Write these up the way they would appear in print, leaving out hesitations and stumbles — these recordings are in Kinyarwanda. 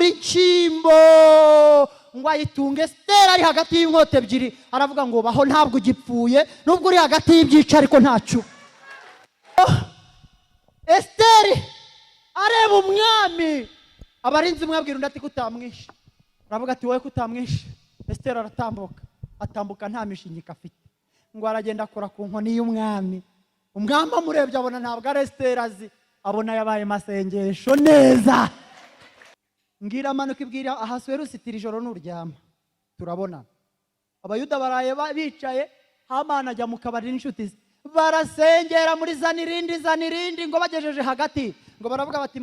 muri cyimbo ngo ayitunge. Esiteri ari hagati y'inkota ebyiri aravuga ngo baho ntabwo ugipfuye nubwo uri hagati y'ibyica ariko ntacyo. Esiteri areba umwami, abarinzi mwabwira undi ati kutamwishe, aravuga ati wowe kutamwishe. Esiteri atambuka nta mishinyika afite, ngo aragenda akora ku nkoni y'umwami. Umwami amurebye abona ntabwo ari Esiteri azi, abona yabaye masengesho neza. Ngira amanuka ibwira Ahasuwerusi iti ijoro nuryama turabona. Abayuda baraye bicaye, Hamani ajya mu kabari n'inshuti ze barasengera muri zanirindi ngo bagejeje hagati ngo baravuga bati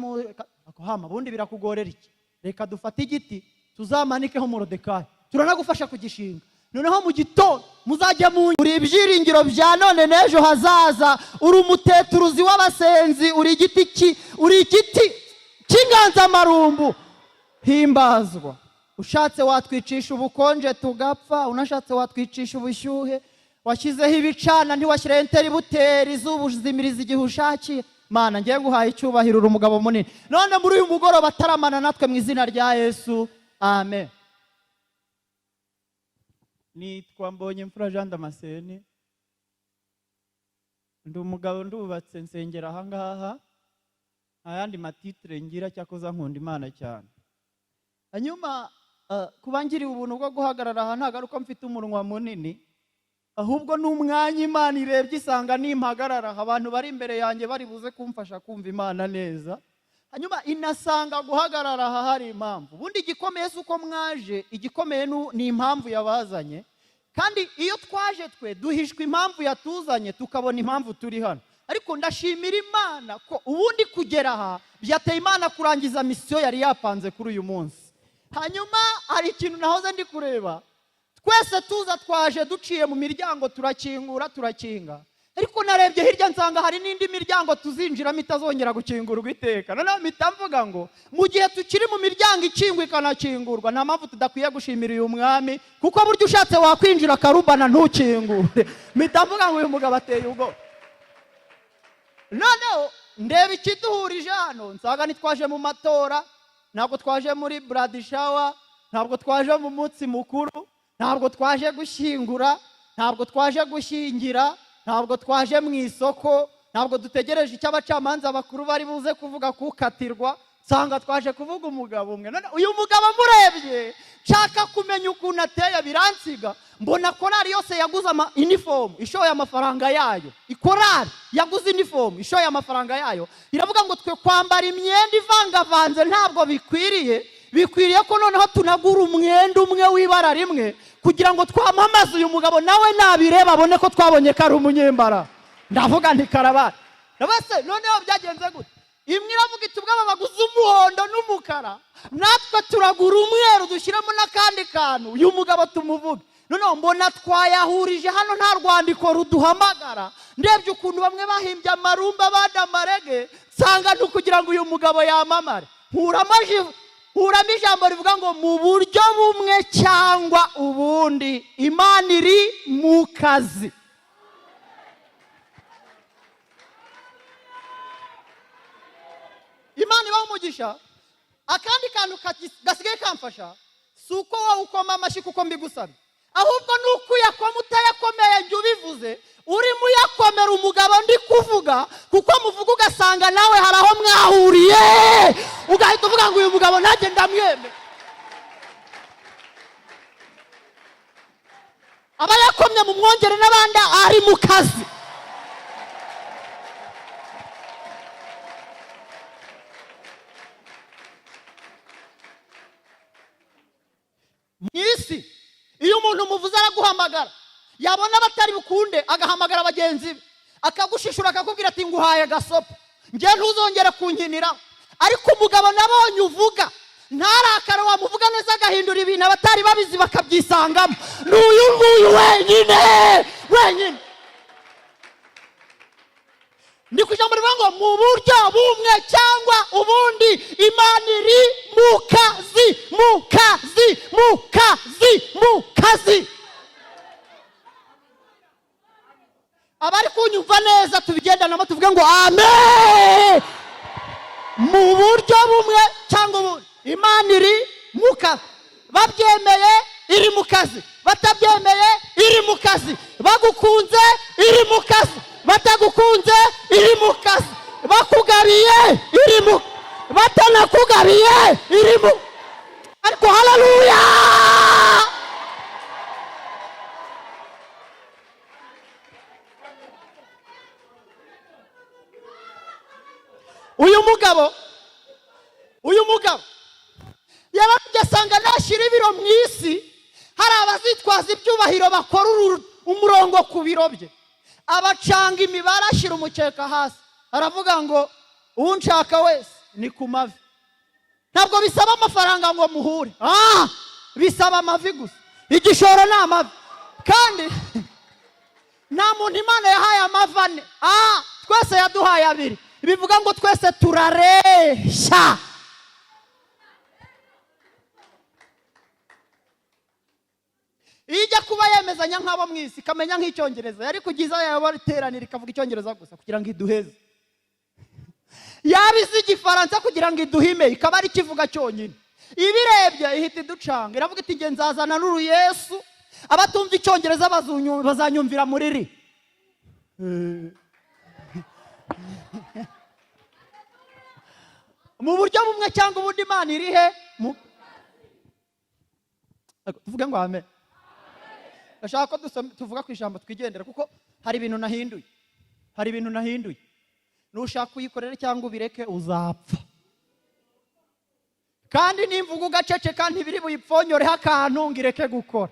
Hama bundi birakugorera iki, reka dufate igiti tuzamanikeho Morodekayi turanagufasha kugishinga, noneho mu gitondo muzajya muri ibyiringiro bya none n'ejo hazaza, uri umuteturuzi w'abasenzi, uri igiti cy'inganzamarumbu. Himbazwa, ushatse watwicisha ubukonje tugapfa, unashatse watwicisha ubushyuhe, washyizeho ibicana ntiwashyiraho inteributeri z'ubuzimiriza igihe ushakiye. Mana ngiye guhaye icyubahiro, uri umugabo munini. None muri uyu mugoroba taramana natwe mu izina rya Yesu, amen. Nitwa Mbonyemfura Jean Damascene, ndi umugabo ndubatse, nsengera ahangaha, ayandi matitire ngira cyakoza nkunda Imana cyane. Hanyuma kubangiriye ubuntu bwo guhagarara aha ntago ari uko mfite umunwa munini, ahubwo n'umwanya Imana irebye isanga nimpagarara abantu bari imbere yanjye bari buze kumfasha kumva Imana neza. Hanyuma inasanga guhagarara aha hari impamvu. Ubundi igikomeye si uko mwaje, igikomeye ni impamvu yabazanye. Kandi iyo twaje twe duhishwa impamvu yatuzanye, tukabona impamvu turi hano. Ariko ndashimira Imana ko ubundi kugera aha byateye Imana kurangiza misiyo yari yapanze kuri uyu munsi. Hanyuma hari ikintu nahoze ndi kureba, twese tuza twaje duciye mu miryango turakinga, ariko narebye hirya nsanga hari n'indi miryango tuzinjiramo itazongera gukingurwa iteka. Noneho mpita mvuga ngo mu gihe tukiri mu miryango ikingwa ikanakingurwa, nta mpamvu tudakwiye gushimira uyu mwami, kuko buryo ushatse wakwinjira akarubana ntukingure. Mpita mvuga ngo uyu mugabo ateye ubwoba. Noneho ndeba ikiduhurije hano, nsanga ntitwaje mu matora, ntabwo twaje muri blood shower, ntabwo twaje mu munsi mukuru, ntabwo twaje gushyingura, ntabwo twaje gushyingira, ntabwo twaje mu isoko, ntabwo dutegereje icyo abacamanza bakuru bari buze kuvuga kukatirwa, nsanga twaje kuvuga umugabo umwe. None uyu mugabo murebye nshaka kumenya ukuntu ateye biransiga, mbona korari yose yaguze uniform ishoye amafaranga yayo. Ikorari yaguze uniform ishoye amafaranga yayo, iravuga ngo twe kwambara imyenda ivangavanze ntabwo bikwiriye ko noneho tunagura umwenda umwe w'ibara rimwe kugira ngo twamamaze uyu mugabo nawe nabireba abone ko twabonye ko ari umunyembara. Ndavuga nti karabara. Nabase noneho byagenze gute? Imwe iravuga iti ubwo baguze umuhondo n'umukara, natwe turagura umweru dushyiramo n'akandi kantu uyu mugabo tumuvuge. Noneho mbona twayahurije hano nta rwandiko ruduhamagara, ndebye ukuntu bamwe bahimbye amarumba abandi amarege, nsanga ni kugira ngo uyu mugabo yamamare. Nkuramo ijambo rivuga ngo mu buryo bumwe cyangwa ubundi Imana iri mu kazi. Imana ibaho umugisha. Akandi kantu gasigaye kamfasha si uko wowe ukoma amashyi kuko mbigusabye, ahubwo ni uko uyakoma utayakomeye njye ubivuze, urimo uyakomera umugabo ndi kuvuga, kuko muvuga ugasanga nawe hari aho mwahuriye, ugahita uvuga ngo uyu mugabo nanjye ndamweme. Aba yakomye mu mwongere n'abandi ari mu kazi. Mwisi iyo umuntu muvuze araguhamagara, yabona batari bukunde agahamagara bagenzi be, akagushishura akakubwira ati nguhaye gasopo nge ntuzongere kunkinira. Ariko umugabo nabonye uvuga ntarakara, wamuvuga neza agahindura ibintu abatari babizi bakabyisangamo. N'uyu nguyu wenyine ndi kujambo rivuga ngo mu buryo bumwe cyangwa ubundi Imana iri mu kazi. Abari kunyumva neza tubigendanamo tuvuge ngo amen. Mu buryo bumwe cyangwa ubundi imana iri mu kazi. Babyemeye iri mu kazi, batabyemeye iri mu kazi. Bagukunze iri mu kazi, batagukunze iri mu kazi. Bakugabiye iri mu, batanakugabiye iri mu. Ariko haleluya! uyu mugabo yarabye asanga nashyira ibiro mu isi. Hari abazitwaza ibyubahiro bakora umurongo ku biro bye, abacanga imibare, ashyira umukeka hasi, aravuga ngo unshaka wese ni ku mavi. Ntabwo bisaba amafaranga ngo muhure, bisaba amavi gusa. Igishoro ni amavi, kandi nta muntu Imana yahaye amavi ane, twese yaduhaye abiri. Bivuga ngo twese turareshya. Ijya kuba yemezanya nk'abo mu isi, ikamenya nk'icyongereza, yari kugiza yaba iteranira ikavuga icyongereza gusa kugira ngo iduheze. Yabize igifaransa kugira ngo iduhime, ikaba ari kivuga cyonyine. Ibirebye ihita iducanga, iravuga iti nge nzazana n'uru Yesu, abatumva icyongereza bazanyumvira muri ri. Mu buryo bumwe cyangwa ubundi Imana iri he? Tuvuge ngo amen. Ndashaka ko tuvuga ku ijambo twigendera, kuko hari ibintu nahinduye. Nushaka kuyikorera cyangwa ubireke uzapfa. Kandi nimvuga ugaceceka ntibiri buyipfonyoreho akantu ngireke gukora.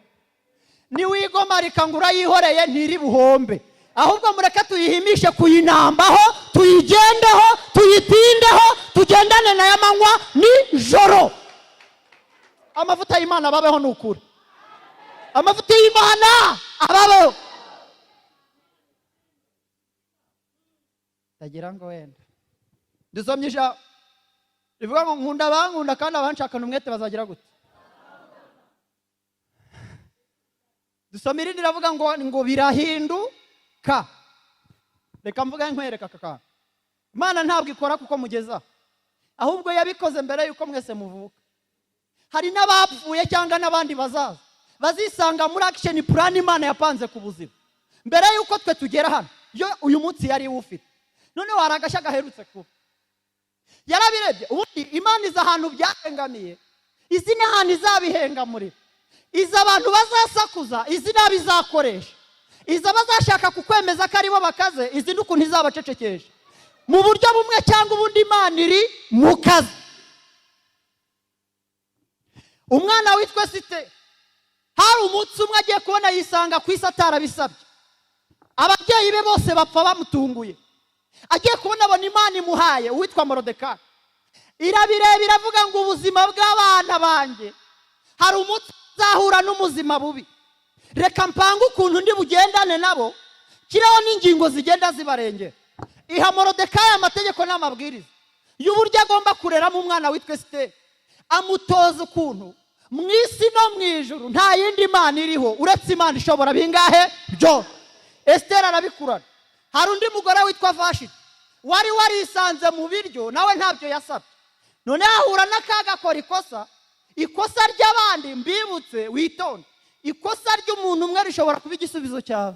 Niwigomarika ngo urayihoreye ntiri buhombe, ahubwo mureke tuyihimishe kuyinambaho, tuyigendeho, tuyitindeho, tugendane na yamanywa nijoro. Amavuta y'Imana ababeho n'ukuri. Amavuta y'Imana ababeho. Tagira ngo wenda dusomye ijambo rivuga ngo nkunda bankunda kandi abanshakana umwete bazagira gute. Dusomye irindi riravuga ngo birahinduka. Reka mvuga nkwereka kaka. Imana ntabwo ikora kuko mugeza, ahubwo yabikoze mbere yuko mwese muvuka. Hari n'abapfuye cyangwa n'abandi bazaza bazisanga muri action plan Imana yapanze ku buzima mbere yuko twe tugera hano. Yo uyu munsi yari ufite, none waragashya gaherutse kuba. Yarabirebye ubundi Imana iza ahantu byahengamiye, izi ni ahantu izabihengamurira. Izi abantu bazasakuza, izi nabi izakoresha. Izi bazashaka kukwemeza ko aribo bakaze, izi n'ukuntu izabacecekesha. Mu buryo bumwe cyangwa ubundi Imana iri mu kazi. Umwana witwa Site, hari umunsi umwe agiye kubona yisanga ku isi atarabisabye. Ababyeyi be bose bapfa bamutunguye. Agiye kubona abona Imana imuhaye uwitwa Morodekayi. Irabireba iravuga ngo ubuzima bw'abana banjye hari umunsi uzahura n'umuzima bubi. Reka mpange ukuntu ndi bugendane nabo, kiriho n'ingingo zigenda zibarengera. Iha Morodekayi amategeko n'amabwiriza y'uburyo agomba kureramo umwana witwa Esiteri. Amutoza ukuntu mu isi no mu ijuru nta yindi Imana iriho uretse Imana ishobora bingahe byo. Esiteri arabikurana. Hari undi mugore witwa Vashiti wari warisanze mu biryo, nawe ntabyo yasabye. None ahura n'akaga akora ikosa ry'abandi. Mbibutse witonde, ikosa ry'umuntu umwe rishobora kuba igisubizo cyawe.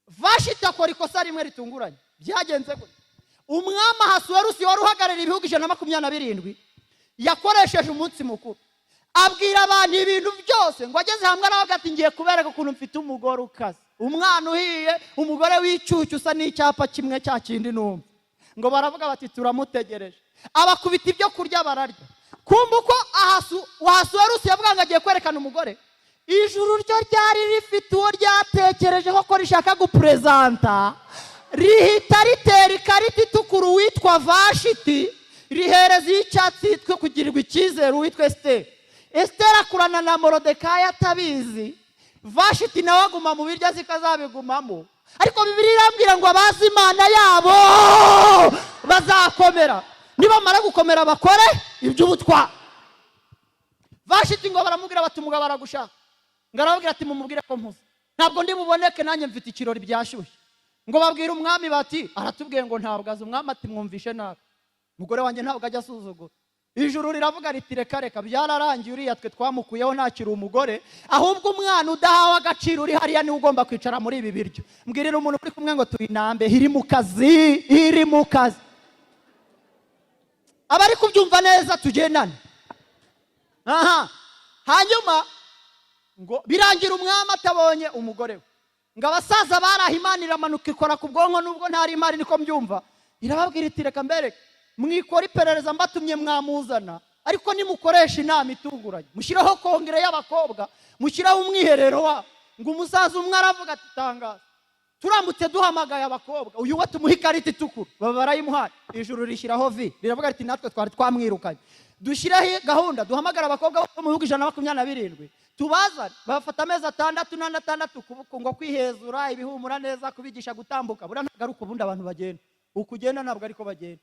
Vashiti akora ikosa rimwe ritunguranye. Byagenze gute? Umwami Ahasuwerusi wari uhagarariye ibihugu 127 yakoresheje umunsi mukuru, abwira abantu ibintu byose, ngo ageze hamwe aravuga ati ngiye kubereka ukuntu mfite umugore ukaze, umwana uhiye, umugore w'icyucyu usa n'icyapa kimwe cya kindi numva. Ngo baravuga bati turamutegereje. Abakubita ibyo kurya bararya. Kumva uko Ahasuwerusi yavuga ngo agiye kwerekana umugore, ijuru ryo ryari rifite uwo ryatekerejeho ko rishaka guprezanta, rihita ritera ikarita itukura uwitwa Vashiti, rihereza y'icyatsi twe kugirirwa icyizere uwitwa Esiteri. Esiteri akurana na Morodekayi atabizi. Vashiti nawe aguma mu biryo zikazabigumamo, ariko Bibiliya irambwira ngo abazi Imana yabo bazakomera, nibamara gukomera bakore iby'ubutwari. Vashiti ngo baramubwira bati umugabo aragushaka. Ngo arababwira ati mumubwire ko mpuze, ntabwo ndi buboneke nanjye mfite ikirori byashyushye. Ngo babwire umwami bati aratubwiye ngo ntabwo azi. Umwami ati mwumvishe nabi, umugore wanjye ntabwo ajya asuzugura. ijuru riravuga riti reka reka byararangiye, uriya twe twamukuyeho ntakiri umugore, ahubwo umwana udahawe agaciro uri hariya niwe ugomba kwicara muri ibi biryo. Mbwirira umuntu uri kumwe ngo tuyinambe, iri mu kazi, iri mu kazi. Abari kubyumva neza tugendane. Hanyuma ngo birangira umwami atabonye umugore we, ngo abasaza barahimana iramanuka ikora ku bwonko, nubwo ntari imari niko mbyumva, irababwira iti reka mbere mwikora iperereza mbatumye mwamuzana, ariko nimukoresha inama itunguranye, mushyiraho kongere y'abakobwa, mushyiraho umwiherero wa ngo umusaza umwe aravuga ati tangaza, turamutse duhamagaye abakobwa uyu we tumuha ikarita itukura, baba barayimuhaye, ijuru rishyiraho vi riravuga ati natwe twari twamwirukanye, dushyiraho gahunda duhamagara abakobwa bo mu bihugu 127 tubazane, bafata amezi 6 ngo kwihezura, ibihumura neza, kubigisha gutambuka. Bura ntagaruka ubundi abantu bagenda ukugenda ntabwo ariko bagenda,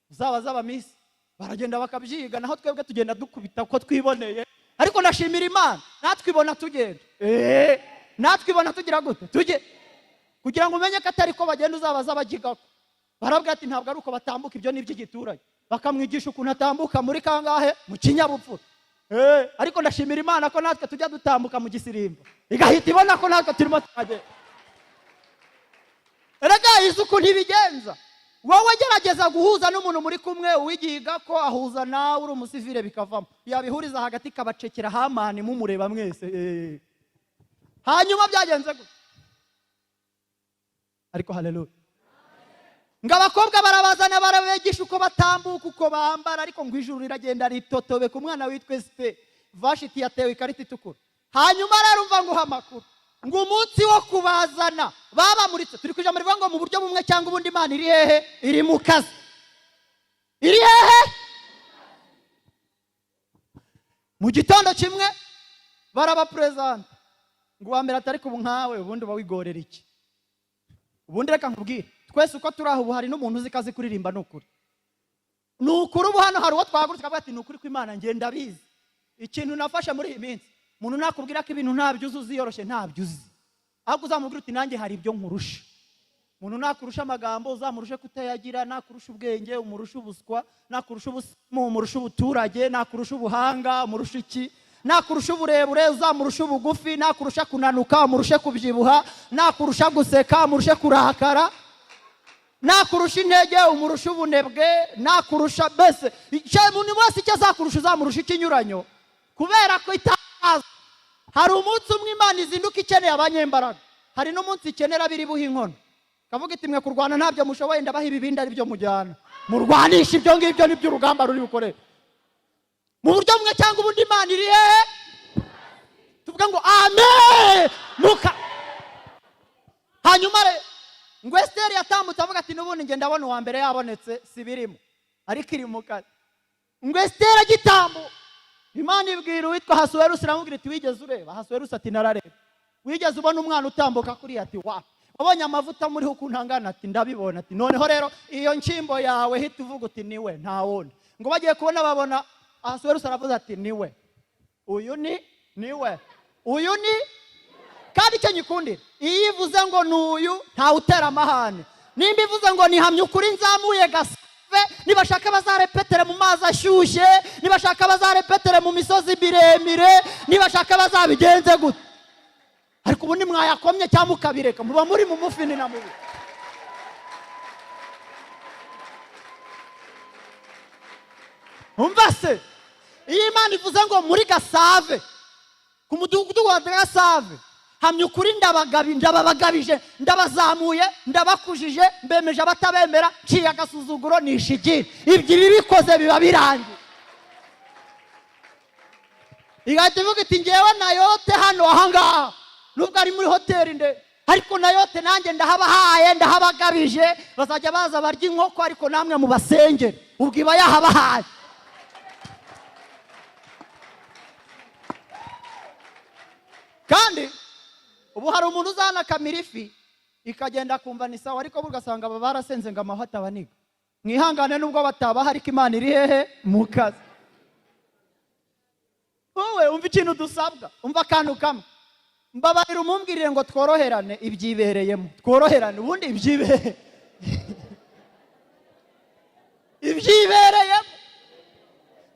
zaba z'abamisi baragenda bakabyiga, naho twebwe tugenda dukubita uko twiboneye. Ariko ndashimira Imana natwibona tugenda, natwibona tugira gute tujye, kugira ngo umenye ko atari ko bagenda uzabaza abagigako. Barabwira ati ntabwo ari uko batambuka, ibyo ni iby'igiturage, bakamwigisha ukuntu atambuka muri kangahe mu kinyabupfura. Ariko ndashimira Imana ko natwe tujya dutambuka mu gisirimba, igahita ibona ko natwe turimo turagenda. Erega isuku ntibigenza, wowe gerageza guhuza n'umuntu muri kumwe uwigiga ko ahuza nawe uri umusivile bikavamo, yabihuriza hagati kabacekera Hamani mumureba mwese. Hanyuma byagenze gute? Ariko haleluya. Ngo abakobwa barabazana barabegisha uko batambuka, uko bambara, ariko ngo ijuru riragenda ritotobe ku mwana witwa Esite, Vashiti yatewe ikarita itukura. Hanyuma rero umva ngo amakuru ngo umunsi wo kubazana babamuritse, turi kujya muri ngo mu buryo bumwe cyangwa ubundi Imana iri hehe? Iri mu kazi. Iri hehe? Mu gitondo kimwe barabapresenta ngo uwa mbere atari ku nkawe, ubundi bawigorera iki? Ubundi reka nkubwire, twese uko turi aho ubu hari n'umuntu uzi kazi kuririmba n'ukuri. N'ukuri ubu hano hari uwo twahagurutse akavuga ati n'ukuri ko Imana ngenda bizi. Ikintu nafashe muri iyi minsi, umuntu nakubwira ko ibintu ntabyo uzi yoroshye, ntabyo uzi, ahubwo uzamubwira uti nanjye hari ibyo nkurusha. Umuntu nakurusha amagambo uzamurushe kutayagira, nakurusha ubwenge umurusha ubuswa, nakurusha ubusmu umurusha ubuturage, nakurusha ubuhanga umurusha iki, nakurusha uburebure uzamurusha ubugufi, nakurusha kunanuka umurushe kubyibuha, nakurusha guseka umurushe kurakara, nakurusha intege umurusha ubunebwe, nakurusha bese umuntu wese icyo azakurusha uzamurusha ikinyuranyo, kubera ko itazi. Hari umunsi umwe Imana izinduka ikeneye abanyembaraga, hari n'umunsi ikenera biri buha inkono, kavuga iti mwe kurwana ntabyo mushoboye, ndabaha ibibindi ari byo mujyana, murwanisha ibyo ngibyo nibyo urugamba ruri bukore. Mu buryo bumwe cyangwa ubundi Imana iri hehe? Tuvuga ngo amen. Hanyuma ngo Esiteri yatambutse avuga ati n'ubundi nge ndabona uwa mbere yabonetse sibirimo, ariko iri mu kazi. Ngo Esiteri agitambuka, Imana ibwira uwitwa Hasuwerusi iramubwira iti wigeze ureba? Hasuwerusi ati narareba. Wigeze ubona umwana utambuka kuri? Ati wa. Wabonye amavuta muriho ukuntu angana? Ati ndabibona. Ati noneho rero iyo nshimbo yawe hita uvuga uti niwe, nta wundi. Ngo bagiye kubona babona Ahasuwerusi aravuze ati niwe, uyu niwe, uyu ni. Kandi icyo nyikundira, iyo ivuze ngo n'uyu ntawe utera amahane, nimba ivuze ngo nihamye ukuri nzamuye Gasave, nibashaka bazarepetere mu mazi ashyushye, nibashaka bazarepetere mu misozi miremire, nibashaka bazabigenze gute. Ariko ubundi mwayakomye cyangwa mukabireka, muba muri mu mufini na mubi. Umva se, iyo Imana ivuze ngo muri Gasave, ku mudugudu wa Gasave, hamye ukuri ndababagabije, ndabazamuye, ndabakujije, mbemeje abatabemera, nciye agasuzuguro nishigire. Ibyo bikoze biba birangiye. Igahita ivuga iti ngewe nayote hano ahangaha, nubwo ari muri hoteli nde, ariko nayote nanjye ndahabahaye, ndahabagabije, bazajya baza barya inkoko, ariko namwe mubasengere, ubwo iba yahabahaye. Kandi ubu hari umuntu uzana kamirifi ikagenda kumva ni sawa, ariko bugasanga aba barasenze ngo amahwa atabaniga. Mwihangane nubwo batabaha, ariko Imana iri hehe? Mu kazi. Wowe umva ikintu dusabwa, umva akantu kamwe, mbabarira umumbwirire ngo tworoherane ibyibereyemo, tworoherane ubundi ibyibereyemo.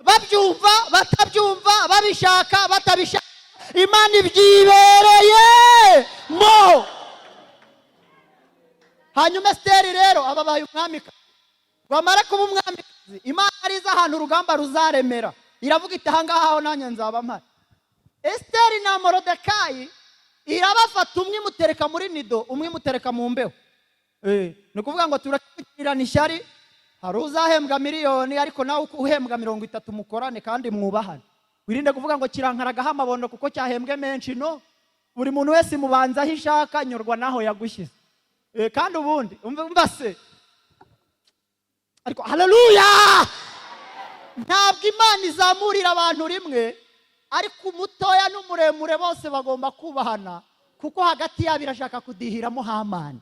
babyumva batabyumva, babishaka batabishaka, Imana ibyibereye mo. Hanyuma Esiteri rero ababaye umwamikazi. Bamara kuba umwamikazi, Imana ariza ahantu urugamba ruzaremera, iravuga iti ahangaha aho nanjye nzaba mpari. Esiteri na Morodekayi irabafata, umwe imutereka muri nido, umwe imutereka mu mbeho. Ni ukuvuga ngo turakirana ishyari, hari uzahembwa miliyoni ariko nawe uhembwa 30 mukorane kandi mwubahane. Wirinde kuvuga ngo kirankaragaho amabondo kuko cyahembwe menshi, no. Buri muntu wese mubanza aho ishaka, nyurwa naho yagushyize. Kandi ubundi umva se, ariko haleluya, ntabwo Imana izamurira abantu rimwe, ariko umutoya n'umuremure bose bagomba kubahana, kuko hagati yabo irashaka kudihiramo Hamani.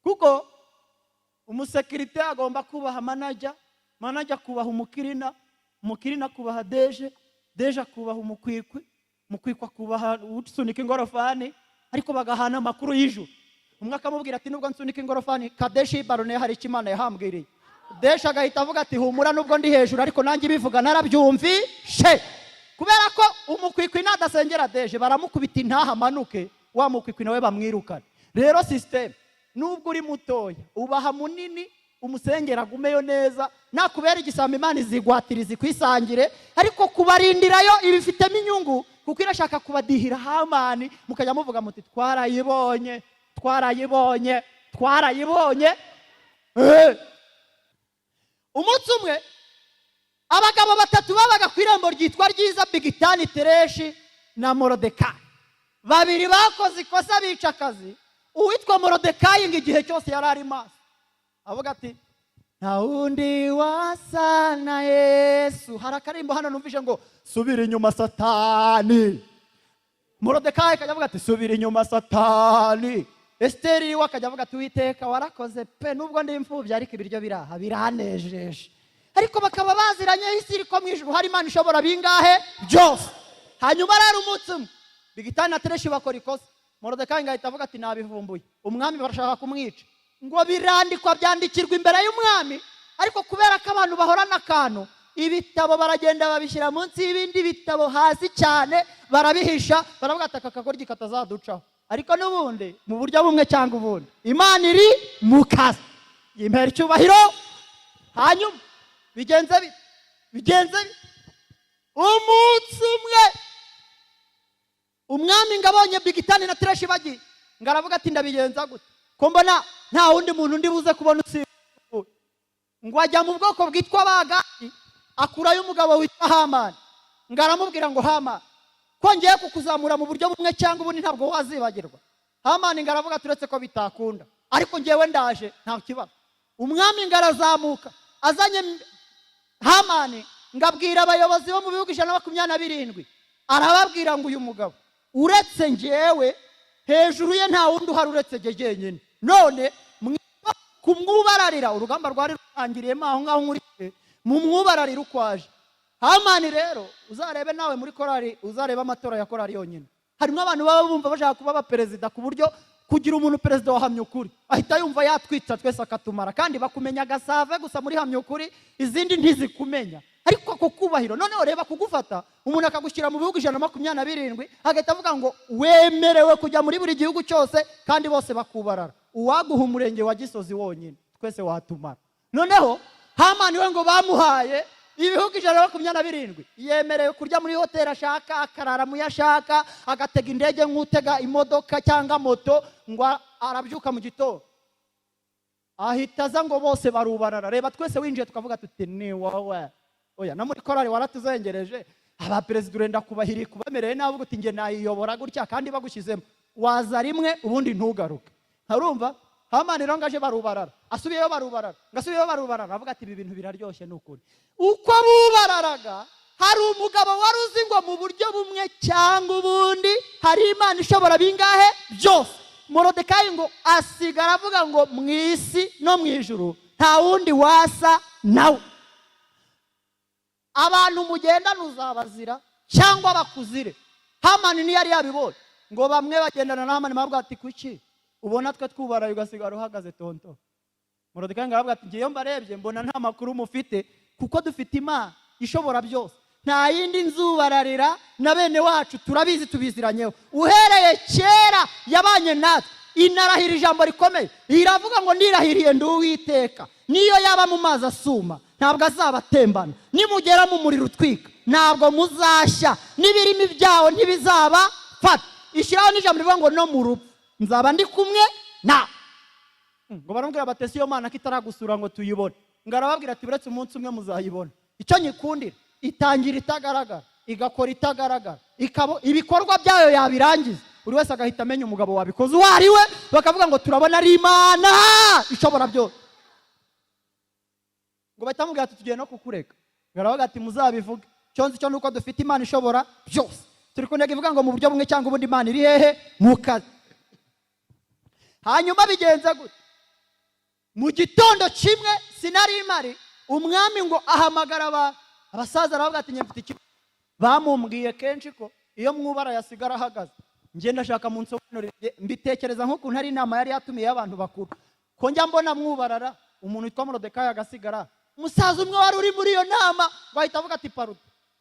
Kuko umusekirite agomba kubaha manager, manager kubaha umukirina, umukirina kubaha deje, deje kubaha umukwikwi, umukwikwa kubaha usunika ingorofani, ariko bagahana amakuru y'ijuru. Umwe akamubwira ati nubwo nsunika ingorofani Kadeshi Barone hari Imana yahambwiriye. Desha agahita avuga ati humura nubwo ndi hejuru ariko nanjye bivuga narabyumvishe. Kubera ko umukwikwi nadasengera deje baramukubita intaha manuke, wa mukwikwi nawe bamwirukana. Rero system nubwo uri mutoya ubaha munini, umusengera gumeyo neza, nakubera igisamba Imana izigwatiriza kwisangire, ariko kubarindirayo ibifitemo inyungu, kuko irashaka kubadihira Hamani, mukajya muvuga muti twarayibonye twarayibonye twarayibonye. Umunsi umwe abagabo 3 babaga ku irembo ryitwa ryiza, Bigitani, Tereshi na Morodekayi. 2 bakoze ikosa bica akazi. Uwitwa Morodekayi ngo igihe cyose yari ari maso avuga ati nta wundi wasa na Yesu. Hari akarimbo hano numvise ngo subira inyuma Satani. Morodekayi akajya avuga ati subira inyuma Satani. Esiteri we akajya avuga ati Uwiteka warakoze pe, nubwo ndi imfubyi ariko ibiryo biraha biranejeje. Ariko bakaba baziranye isi ko mu ijuru hari Imana ishobora bingahe byose. Hanyuma rero umunsi umwe Bigitani na Tereshi bakora ikosa, Morodekayi ngahita avuga ati nabivumbuye, umwami barashaka kumwica. Ngo birandikwa byandikirwa imbere y'umwami, ariko kubera ko abantu bahorana akantu, ibitabo baragenda babishyira munsi y'ibindi bitabo hasi cyane, barabihisha, baravuga ati aka kagoryi katazaducaho. Ariko n'ubundi mu buryo bumwe cyangwa ubundi Imana iri mu kazi yimpera icyubahiro. Hanyuma bigenze umunsi umwe umwami ngabonye Bigitani na Tereshi bagiye, ngaravuga ati ndabigenza gute ko mbona nta wundi muntu ndi buze kubona usibuye. Ngo ajya mu bwoko bwitwa Bagadi, akurayo umugabo witwa Hamani. Ngaramubwira ngo Hamani, ko ngiye kukuzamura mu buryo bumwe cyangwa ubundi ntabwo wazibagirwa. Hamani ngaravuga turetse ko bitakunda, ariko ngewe ndaje nta kibazo. Umwami ngarazamuka azanye Hamani, ngabwira abayobozi bo mu bihugu 127, arababwira ngo uyu mugabo uretse ngewe hejuru ye nta wundi uhari uretse jenyine, none kumwubararira. Urugamba rwari rurangiriyemo aho ngaho nkuriye, mu mwubararira ukwaje. Hamani rero uzarebe nawe muri korari, uzarebe amatora ya korari yonyine, harimo abantu baba bumva bashaka kuba abaperezida, ku buryo kugira umuntu perezida wahamye ukuri ahita yumva yatwitsa twese akatumara, kandi bakumenya gasave gusa muri hamye ukuri, izindi ntizikumenya. Ariko ko kubahiro noneho reba kugufata umuntu akagushyira mu bihugu 127, agahita avuga ngo wemerewe kujya muri buri gihugu cyose kandi bose bakubarara. Uwaguha umurenge wa Gisozi wonyine twese watumara. Noneho Hamani we ngo bamuhaye ibihugu 127, yemerewe kurya muri hoteli ashaka, akarara mu yashaka, agatega indege nk'utega imodoka cyangwa moto. Ngo arabyuka mu gitondo ahita aza ngo bose barubarara. Reba twese winjiye tukavuga tuti ni wowe. Oya na muri korari waratuzengereje, aba perezida urenda kubahiri kubamereye nawe uti nge nayiyobora gutya kandi bagushyizemo, waza rimwe ubundi ntugaruke. Harumva Hamani rero ngaje barubarara, asubiyeyo barubarara, ngasubiyeyo barubarara, avuga ati ibi bintu biraryoshye n'ukuri. Uko bubararaga hari umugabo wari uzi ngo mu buryo bumwe cyangwa ubundi hari Imana ishobora bingahe byose. Morodekayi ngo asigara avuga ngo mu isi no mu ijuru nta wundi wasa nawe. Abantu mugendana uzabazira cyangwa bakuzire. Hamani ni yari yabibonye ngo bamwe bagendana na Hamani bavuga ati kuki ubona twe twubaraye ugasigara uhagaze tonto. Moridekayi aravuga ati ngiye mbarebye mbona nta makuru mufite kuko dufite Imana ishobora byose, nta yindi nzubararira na bene wacu turabizi tubiziranyeho, uhereye kera yabanye natwe, inarahira ijambo rikomeye, iravuga ngo ndirahiriye ndi Uwiteka, niyo yaba mu mazi asuma ntabwo azabatembana, nimugera mu muriro utwika ntabwo muzashya, n'ibirimi byawo ntibizaba fata. Ishyiraho n'ijambo rivuga ngo no mu rupfu nzaba ndi kumwe na. Ngo baramubwira batese iyo Mana ko itaragusura ngo tuyibone, ngo arababwira ati buretse umunsi umwe muzayibona. Icyo nyikundira, itangira itagaragara igakora itagaragara, ibikorwa byayo yabirangiza, buri wese agahita amenya umugabo wabikoze uwo ari we, bakavuga ngo turabona ari Imana ishobora byose. Ngo bahita bamubwira ati tugiye no kukureka, ngo aravuga ati muzabivuge, icyo nzi cyo nuko dufite Imana ishobora byose. Turi kunega ivuga ngo mu buryo bumwe cyangwa ubundi Imana iri hehe mu kazi. Hanyuma bigenze gute? Mu gitondo kimwe sinari mari, umwami ngo ahamagara abasaza aravuga ati nyemfite iki. Bamumbwiye kenshi ko iyo mwubara yasigara ahagaze, ngiye ndashaka mu nsobanurire mbitekereza nk'ukuntu ari inama yari yatumiye abantu bakuru, ko njya mbona mwubarara umuntu witwa Moridekayi agasigara. Umusaza umwe wari uri muri iyo nama bahita avuga ati paruta,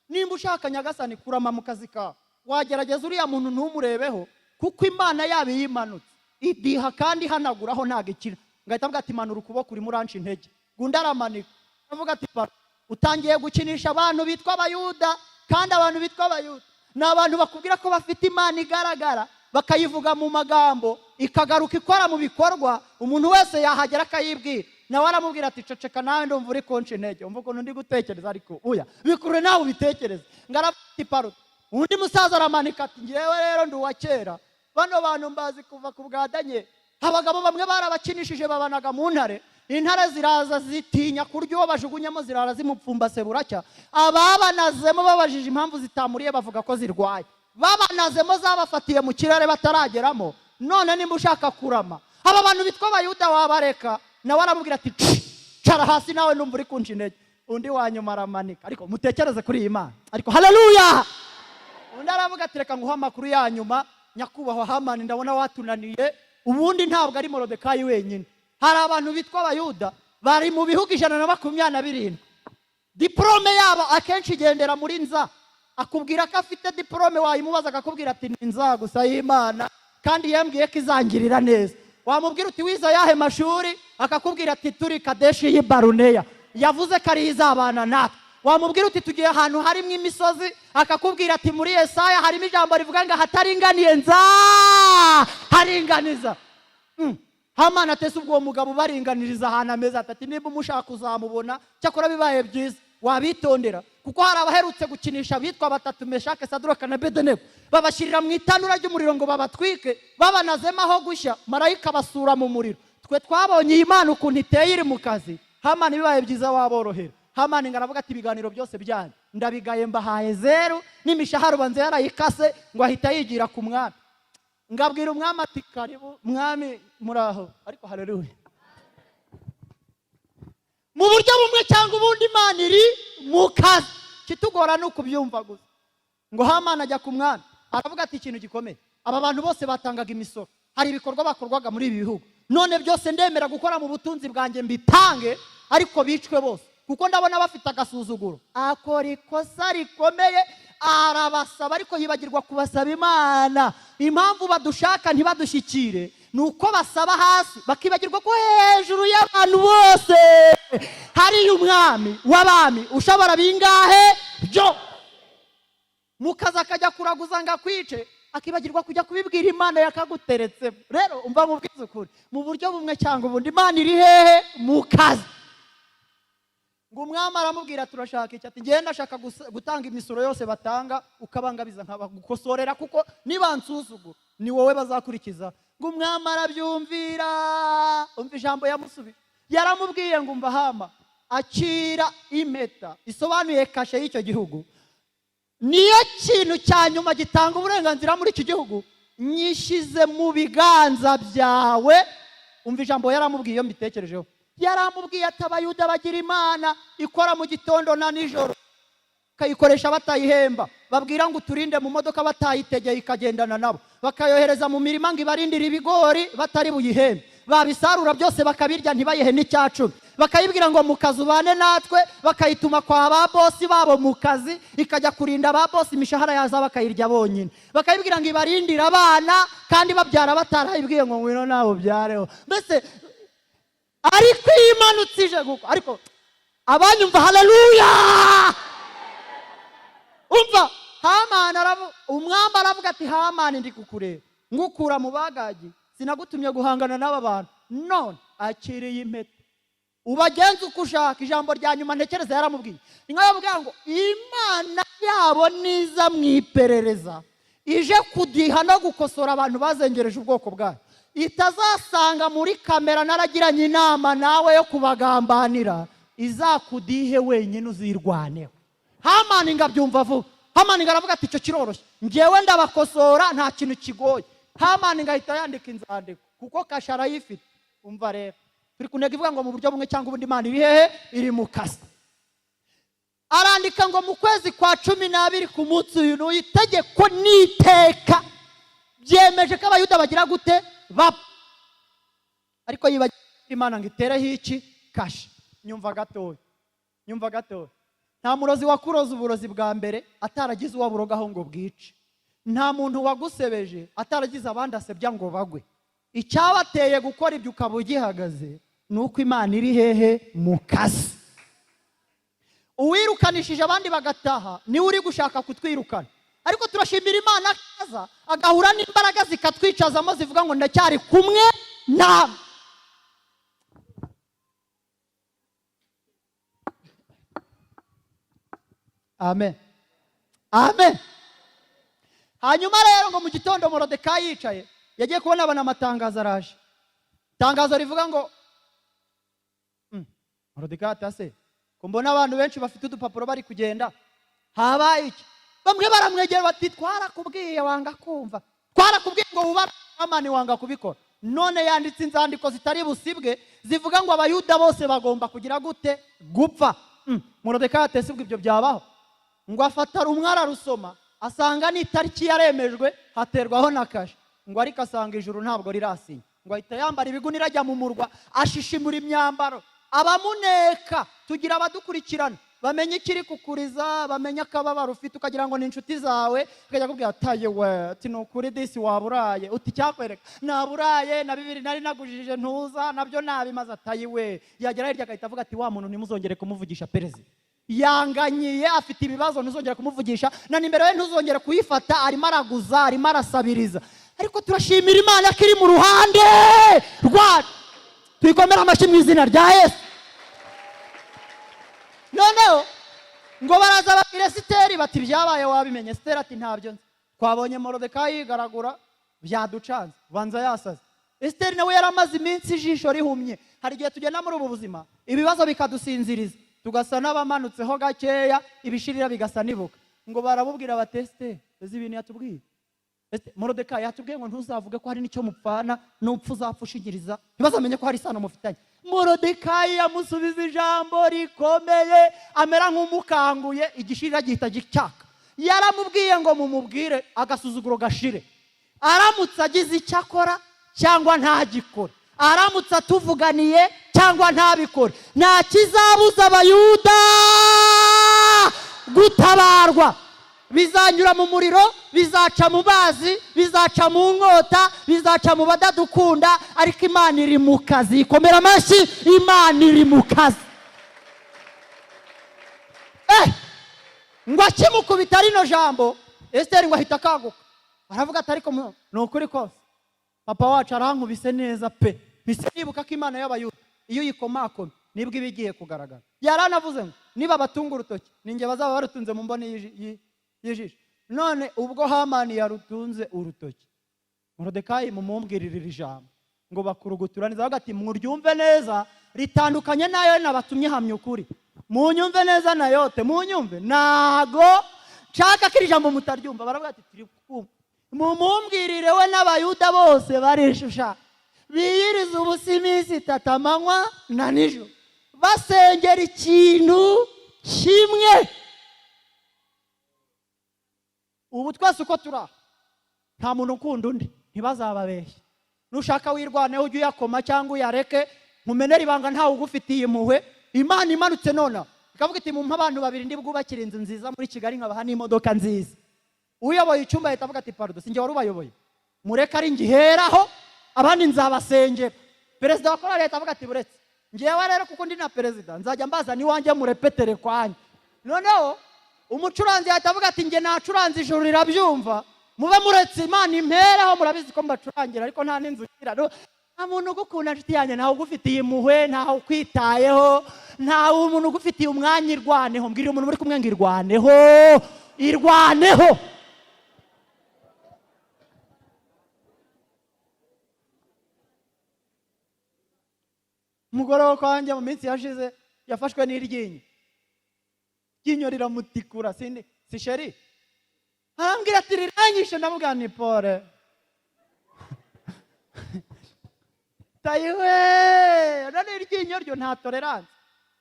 nimba ushaka nyagasani kurama mu kazi kawe wagerageza uriya muntu ntumurebeho, kuko Imana yaba yimanutse idiha kandi hanaguraho ntago ikira. Ngahita avuga ati manura ukuboko urimo uranca intege. Gundi aramanika avuga ati paruta, utangiye gukinisha abantu bitwa Abayuda, kandi abantu bitwa Abayuda ni abantu bakubwira ko bafite Imana igaragara, bakayivuga mu magambo ikagaruka ikora mu bikorwa, umuntu wese yahagera akayibwira. Nawe aramubwira ati ceceka nawe ndumva uri konca intege, umva ukuntu ndi gutekereza, ariko uya bikurure nawe ubitekereze. Ngaravuga ati paruta. Undi musaza aramanika ati ngewe rero ndi uwa kera, bano bantu mbazi kuva ku bwa Danyeli, abagabo bamwe barabakinishije babanaga mu ntare, intare ziraza zitinya kurya uwo bajugunyemo, zirara zimupfumbase buracya. Ababanazemo babajije impamvu zitamuriye bavuga ko zirwaye, babanazemo zabafatiye mu kirere batarageramo. None nimba ushaka kurama aba bantu bitwa Abayuda wabareka. Nawe aramubwira ati cara hasi nawe ndumva uri kunca intege. Undi wanyuma aramanika, ariko mutekereze kuri iyi Imana, ariko haleluya. Undi aravuga ati reka nguha amakuru ya nyuma, nyakubahwa Hamani ndabona watunaniye. Ubundi ntabwo ari Moridekayi wenyine, hari abantu bitwa Abayuda bari mu bihugu 127. Diplome yabo akenshi igendera muri nza, akubwira ko afite diplome, wayimubaza akakubwira ati ni nza gusa y'Imana kandi yambwiye ko izangirira neza. Wamubwira uti wiza yahe mashuri, akakubwira ati turi Kadeshi y'i Baruneya, yavuze ko ari izabana natwe. Wamubwira uti tugiye ahantu harimo imisozi, akakubwira ati muri Yesaya harimo ijambo rivuga ngo hataringaniye nza haringaniza. Hamani atese ubwo mugabo baringaniriza ahantu ameze ati niba umushaka uzamubona, cyakora bibaye byiza wabitondera, kuko hari abaherutse gukinisha bitwa batatu, Meshake, Saduruka na Abedenego, babashyirira mu itanura ry'umuriro ngo babatwike, babanazemo aho gushya, marayika basura mu muriro. Twe twabonye iyi Imana ukuntu iteye iri mu kazi. Hamani bibaye byiza waborohera. Hamani ngaravuga ati ibiganiro byose byanyu ndabigaye mbahaye 0, n'imishahara banze yarayikase ngo ahita yigira ku mwami. Ngabwira umwami ati karibu mwami muraho, ariko haleluya. Mu buryo bumwe cyangwa ubundi Imana iri mu kazi, kitugora no kubyumva gusa. Ngo Hamani ajya ku mwami aravuga ati ikintu gikomeye, aba bantu bose batangaga imisoro, hari ibikorwa bakorwaga muri ibi bihugu, none byose ndemera gukora mu butunzi bwanjye mbitange, ariko bicwe bose kuko ndabona bafite agasuzuguro. Akora ikosa rikomeye, arabasaba ariko yibagirwa kubasaba Imana. Impamvu badushaka ntibadushyikire nuko basaba hasi, bakibagirwa ko hejuru y'abantu bose hari umwami w'abami ushobora bingahe byo. Mukaza akajya kuraguza ngo akwice, akibagirwa kujya kubibwira Imana yakaguteretse. Rero umva mubwize ukuri, mu buryo bumwe cyangwa ubundi Imana iri hehe mu kazi. Ngo umwami aramubwira turashaka iki, ati ngenda ndashaka gutanga imisoro yose batanga, ukabangabiza nkabagukosorera, kuko nibansuzugura ni wowe bazakurikiza. Ngo umwami arabyumvira, umva ijambo yamusubije. Yaramubwiye ngo umva Hama, akira impeta isobanuye kashe y'icyo gihugu, niyo kintu cya nyuma gitanga uburenganzira muri iki gihugu, nyishize mu biganza byawe. Umva ijambo yaramubwiye iyo mbitekerejeho. Yaramubwiye ati Abayuda bagira Imana ikora mu gitondo na nijoro, kayikoresha batayihemba, babwira ngo turinde mu modoka batayitegeye ikagendana nabo, bakayohereza mu mirima ngo ibarindire ibigori batari buyihembe, babisarura byose bakabirya ntibayihe n'icyacumi, bakayibwira ngo mu kazi ubane natwe, bakayituma kwa ba bosi babo mu kazi ikajya kurinda ba bosi imishahara yaza bakayirya bonyine, bakayibwira ngo ibarindire abana kandi babyara batarayibwiye ngo ngwino nawe ubyareho. Mbese ariko imanutse ije guko, ariko abanyumva haleluya. Umva Hamani umwami aravuga ati Hamani ndi kukureba ngukura mu bagagi, sinagutumye guhangana n'aba bantu, none akiriye impeta ubagenza uko ushaka. Ijambo rya nyuma ntekereza yaramubwiye, nkavuga ngo Imana yabo niza mwiperereza ije kudiha no gukosora abantu bazengereje ubwoko bwayo, itazasanga muri kamera naragiranye inama nawe yo kubagambanira, izakudihe wenyine uzirwaneho. Hamani ngabyumva vuba. Hamani ngaravuga ati icyo kiroroshye, ngewe ndabakosora nta kintu kigoye. Hamani ngahita yandika inzandiko kuko kashara yifite. Umva rero turi kunega ivuga ngo mu buryo bumwe cyangwa ubundi Imana iri hehe? Iri mu kazi. Arandika ngo mu kwezi kwa 12 ku munsi uyu itegeko n'iteka byemeje ko abayuda bagira gute bapfa, ariko yibagira Imana ngo itereho iki kasha. Nyumva gatoya, nta murozi wakuroza uburozi bwa mbere ataragize uwaburogaho ngo bwice, nta muntu wagusebeje ataragize abandi asebya ngo bagwe. Icyabateye gukora ibyo ukaba ugihagaze nuko Imana iri hehe? Mu kazi. Uwirukanishije abandi bagataha niwe uri gushaka kutwirukana, ariko turashimira Imana akaza agahura n'imbaraga zikatwicazamo zivuga ngo ndacyari kumwe nawe. Amen. Hanyuma rero ngo mu gitondo Morodekayi yicaye yagiye kubona abana amatangazo araje. Itangazo rivuga ngo Morodekayi atase ko mbona abantu benshi bafite udupapuro bari kugenda, habaye iki? Bamwe baramwegera bati twarakubwiye wanga kumva, twarakubwiye ngo wubare Hamani wanga kubikora, none yanditse inzandiko zitari busibwe zivuga ngo abayuda bose bagomba kugira gute? Gupfa. Morodekayi atese ubwo ibyo byabaho? Ngo afata rumwara rusoma asanga n'itariki yaremejwe haterwaho na kashe, ngo ariko asanga ijuru ntabwo rirasinya, ngo ahita yambara ibigunira ajya mu murwa ashishimura imyambaro. Abamuneka tugira abadukurikirana bamenye ikiri kukuriza, bamenye akababaro ufite ukagira ngo ni inshuti zawe, ukajya kubwira ataye we ati nukuri disi waburaye, uti cyakwereka naburaye na 2 nari nagujije ntuza nabyo nabimaze, ataye we yagera hirya agahita avuga ati wa muntu nimuzongere kumuvugisha perezida, yanganyiye afite ibibazo ntuzongera kumuvugisha, na nimero ye ntuzongera kuyifata, arimo araguza arimo arasabiriza. Ariko turashimira Imana ko iri mu ruhande rwacu, tuyikomera amashyi mu izina rya Yesu. Noneho ngo baraza babwira Esiteri bati byabaye wabimenye? Esiteri ati ntabyo nzi, twabonye Morodekayi yigaragura byaducanze banza yasaze. Esiteri nawe yaramaze iminsi ijisho rihumye. Hari igihe tugenda muri ubu buzima ibibazo bikadusinziriza tugasa n'abamanutseho gakeya, ibishirira bigasa nibuka. Ngo baramubwira bati Esiteri ezi ibintu yatubwiye, Morodekayi yatubwiye ngo ntuzavuge ko hari nicyo mupfana n'upfu uzapfushigiriza, ntibazamenye ko hari isano mufitanye. Morodekayi yamusubiza ijambo rikomeye amera nk'umukanguye, igishirira gihita gicyaka. Yaramubwiye ngo mumubwire agasuzuguro gashire, aramutse agize icyo akora cyangwa ntagikore, aramutse atuvuganiye cyangwa ntabikore, nta kizabuza abayuda gutabarwa. Bizanyura mu muriro, bizaca mu bazi, bizaca mu nkota, bizaca mu badadukunda, ariko Imana iri mu kazi. Ikomera amashyi, Imana iri mu kazi. Ngo akimukubita rino jambo Esiteri ngo ahita akaguka, aravuga ati ariko ni ukuri kose papa wacu arankubise neza pe, mpise nibuka ko Imana y'abayuda iyo uyikomakome nibwo iba igiye kugaragara. Yaranavuze ngo niba batunga urutoki ninjye bazaba barutunze mu mboni y'ijisho. None ubwo Hamani yarutunze urutoki, Morodekayi mumumbwirira iri jambo ngo bakuruguturaniza bagati muryumve neza, ritandukanye nayo nabatumye hamya ukuri, munyumve neza nayote, munyumve nago nshaka ko iri jambo mutaryumva. Baravuga ati turi kumva, mumumbwirire we n'abayuda bose barishusha biyiriza ubusa iminsi 3 amanywa na nijoro basengera ikintu kimwe. Ubu twese uko turi nta muntu ukunda undi, ntibazababeshye. nushaka wirwaneho ujye uyakoma cyangwa uyareke, nkumenera ibanga ntawe ugufitiye impuhwe. Imana imanutse nona ikavuga iti mumpa abantu babiri ndi bwubakire inzu nziza muri Kigali nkabaha n'imodoka nziza. Uyoboye icyumba ahita avuga ati pardon, sinjye wari ubayoboye, mureka ari ngiheraho abandi nzabasengera. Perezida wa korali ahita avuga ati buretse ngewe rero kuko ndi na perezida nzajya mbaza niwanjye murepetere kwanye. Noneho umucuranzi ahita avuga ati nge nacuranze ijuru rirabyumva, mube muretse Imana imperaho, murabizi ko mbacurangira ariko nta n'inzu ngira. Nta muntu ugukunda nshuti yanjye, ntawe ugufitiye impuhwe, ntawe ukwitayeho, ntawe umuntu ugufitiye umwanya. Irwaneho, mbwira umuntu muri kumwe ngo irwaneho, irwaneho. Umugore wo kwanjye mu minsi yashize yafashwe n'iryinyo, iryinyo riramutikura, si sheri arambwira ati riranyishe, ndamubwira ni pole tayiwe. None iryinyo ryo nta tolerance.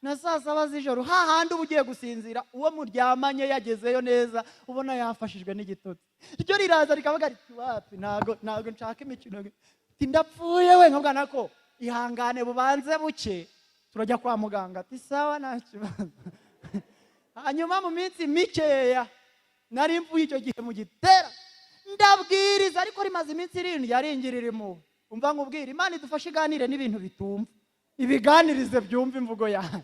Na saa saba z'ijoro hahandi uba ugiye gusinzira, uwo muryamanye yagezeyo neza ubona yafashijwe n'igitotsi, ryo riraza rikavuga riti wapi, ntago nshaka imikino, ati ndapfuye we. Nkabwana ko ihangane bubanze buke turajya kwa muganga. Ati sawa nta kibazo. Hanyuma mu minsi mikeya nari mvuye icyo gihe mu Gitera ndabwiriza, ariko rimaze iminsi 7 yaringirira impuhwe. Umva nkubwira, Imana idufashe iganire n'ibintu bitumva, ibiganirize byumva imvugo yawe,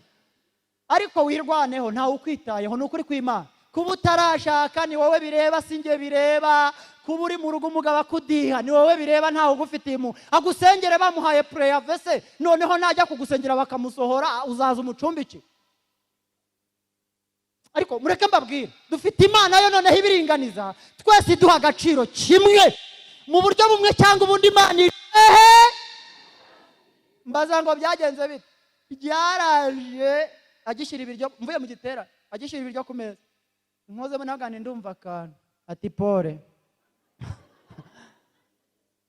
ariko wirwaneho, ntawe ukwitayeho. Ni ukuri kw'Imana, kuba utarashaka ni wowe bireba, sinjye bireba. Kuba uri mu rugo umugabo akudiha ni wowe bireba, ntawe ugufitiye impuhwe. Agusengere bamuhaye prayer vese, noneho najya kugusengera bakamusohora, uzaza umucumbiki. Ariko mureke mbabwire, dufite Imana yo noneho ibiringaniza, twese duha agaciro kimwe mu buryo bumwe cyangwa ubundi. Imana mbaza ngo byagenze bite? Byaraje agishyira ibiryo, mvuye mu Gitera agishyira ibiryo ku meza, nkozemo nagane ndumva akantu, ati pole.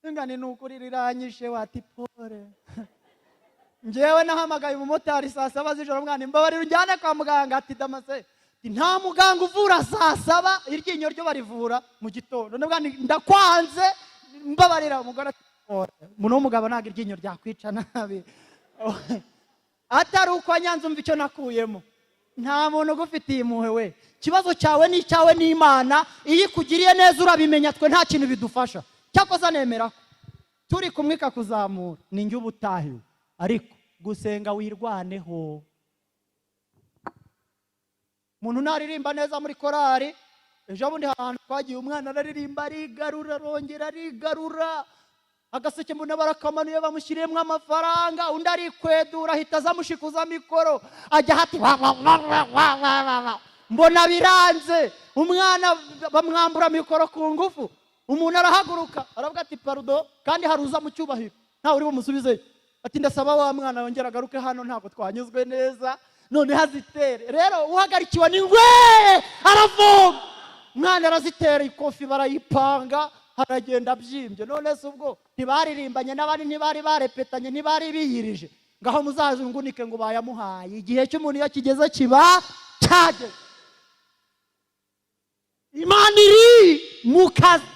Ngane nukuri riranyishe, wati pole. Ngewe nahamagaye umumotari saa 7 z'ijoro, mwana mbabarira unjyane kwa muganga. Ati damase, nta muganga uvura saa 7, iryinyo ryo barivura mu gitondo. Ndakwanze, mbabarira. Umugore ati pole, muno umugabo ntago iryinyo ryakwica nabi. Atari uko nyanze umva icyo nakuyemo. Nta muntu ugufitiye impuhwe we. Kibazo cyawe ni cyawe n'Imana, iyo ikugiriye neza urabimenya, twe nta kintu bidufasha. Cyakoza nemera turi kumwe kakuzamura, ni njye ubutahiwe, ariko gusenga wirwaneho. Umuntu naririmba neza muri korari, ejo bundi ahantu twagiye umwana araririmba arigarura, arongera arigarura, agaseke mbona barakamanuye bamushyiriyemo amafaranga, undi arikwedura ahita azamushikuza mikoro ajya hati mbona biranze, umwana bamwambura mikoro ku ngufu. Umuntu arahaguruka aravuga ati pardon, kandi haruza mu cyubahiro, nta uri bumusubize. Ati ndasaba wa mwana yongera agaruke hano, ntabwo twanyuzwe neza, none hazitere. Rero uhagarikiwe n'ingwe aravuga, mwana arazitera ikofi barayipanga, haragenda byimbye. None se ubwo ntibaririmbanye n'abandi, ntibari barepetanye, ntibari biyirije, ngaho muzazungunike ngo bayamuhaye. Igihe cy'umuntu iyo kigeze kiba cyageze. Imana iri mu kazi,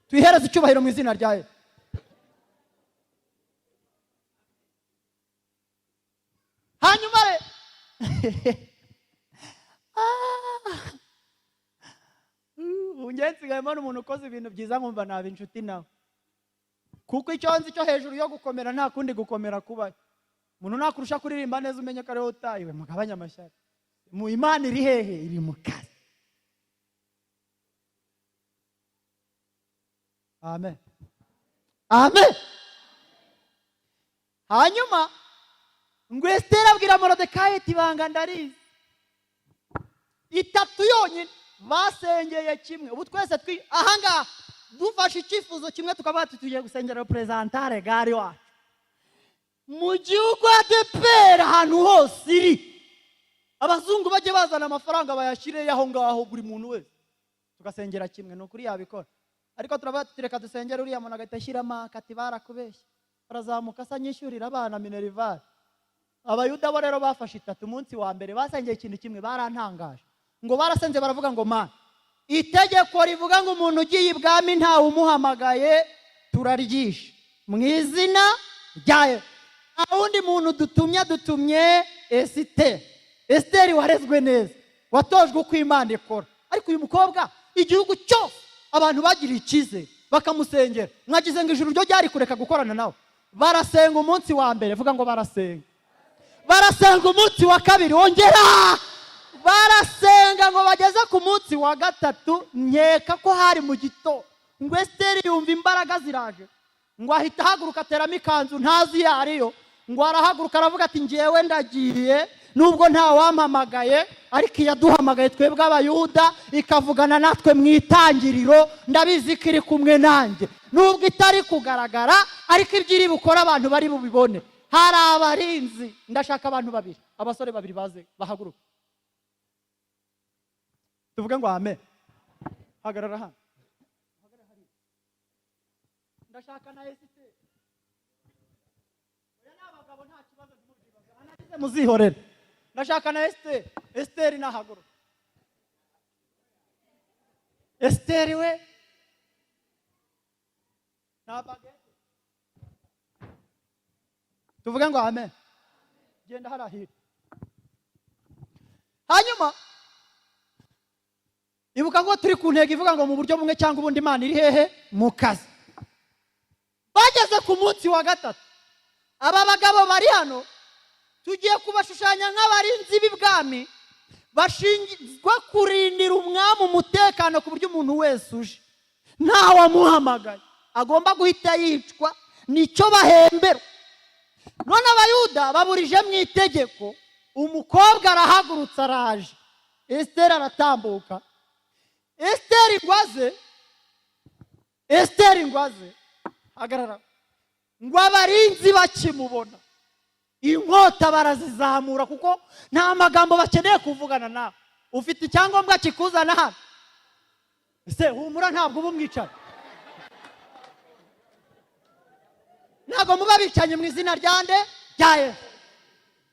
tuyihereze icyubahiro mu izina rya Yesu. Hanyuma ungenzi ngayemo n'umuntu ukoze ibintu byiza nkumva naba inshuti nawe, kuko icyo nzi cyo hejuru yo gukomera nta kundi gukomera kubayo. Umuntu nakurusha kuririmba neza umenye ko ariwe utayiwe, mugabanya amashyari. Mu Imana iri hehe? Iri mu kazi. Amen. Amen. Hanyuma ngo Esiteri abwira Morodekayi ati banga ndarizi. 3 yonyine basengeye kimwe. Ubu twese ahangaha dufashe icyifuzo kimwe tukavuga tugiye gusengera representare gari wacu mu gihugu ADEPR ahantu hose iri. Abazungu bajye bazana amafaranga bayashyireyo aho ngaho buri muntu wese tugasengera kimwe. No kuri yabikora, ariko turavuga tutireka dusengera uriya muntu agahita ashyiramo akati barakubeshya, barazamuka asa nyishyurira abana minerivare. Abayuda bo rero bafashe 3 umunsi wa mbere basengeye ikintu kimwe, barantangaje ngo barasenze baravuga ngo mana, itegeko rivuga ngo umuntu ugiye ibwami ntawe umuhamagaye turaryisha. mu izina ryayo. nta wundi muntu dutumye Esiteri warezwe neza, watojwe uko Imana ikora. ariko uyu mukobwa igihugu cyose abantu bagiriye icyizere bakamusengera, mwagize ngo ijuru ryo ryari kureka gukorana nawe. Barasenga umunsi wa mbere, vuga ngo barasenga umunsi wa kabiri, wongera barasenga ngo bageze ku munsi wa gatatu, nkeka ko hari mu gitondo, ngo Esiteri yumva imbaraga ziraje, ngo ahita ahaguruka ateramo ikanzu ntazi iyo ariyo, ngo arahaguruka aravuga ati ngewe ndagiye, nubwo nta wampamagaye ariko iyaduhamagaye twebwe abayuda ikavugana natwe mu itangiriro, ndabizi ko iri kumwe nanjye, nubwo itari kugaragara ariko ibyo iri bukora abantu bari bubibone. Hari abarinzi, ndashaka abantu babiri, abasore babiri baze bahaguruka, tuvuge ngo amen. Hagarara hano, ndashaka na Esiteri. Oya n'abagabo nta kibazo muzihorere. Ndashaka na Esiteri nahaguruka. Esiteri we nabage, tuvuge ngo amen. Genda harahira. Hanyuma ibuka ngo turi ku ntego ivuga ngo mu buryo bumwe cyangwa ubundi Imana iri hehe? Mu kazi. Bageze ku munsi wa gatatu, aba bagabo bari hano tugiye kubashushanya nk'abarinzi b'ibwami bashinzwe kurindira umwami umutekano, ku buryo umuntu wese uje nta wamuhamagaye agomba guhita yicwa, nicyo bahembera. None abayuda baburije mu itegeko, umukobwa arahagurutse araje, Esiteri aratambuka. Esiteri ngwaze hagarara, ngo abarinzi bakimubona inkota barazizamura, kuko nta magambo bakeneye kuvugana nawe. Ufite icyangombwa kikuzana hano? Ese humura ntabwo uba umwicaye, ntabwo muba bicanye mu izina ryande rya Yesu.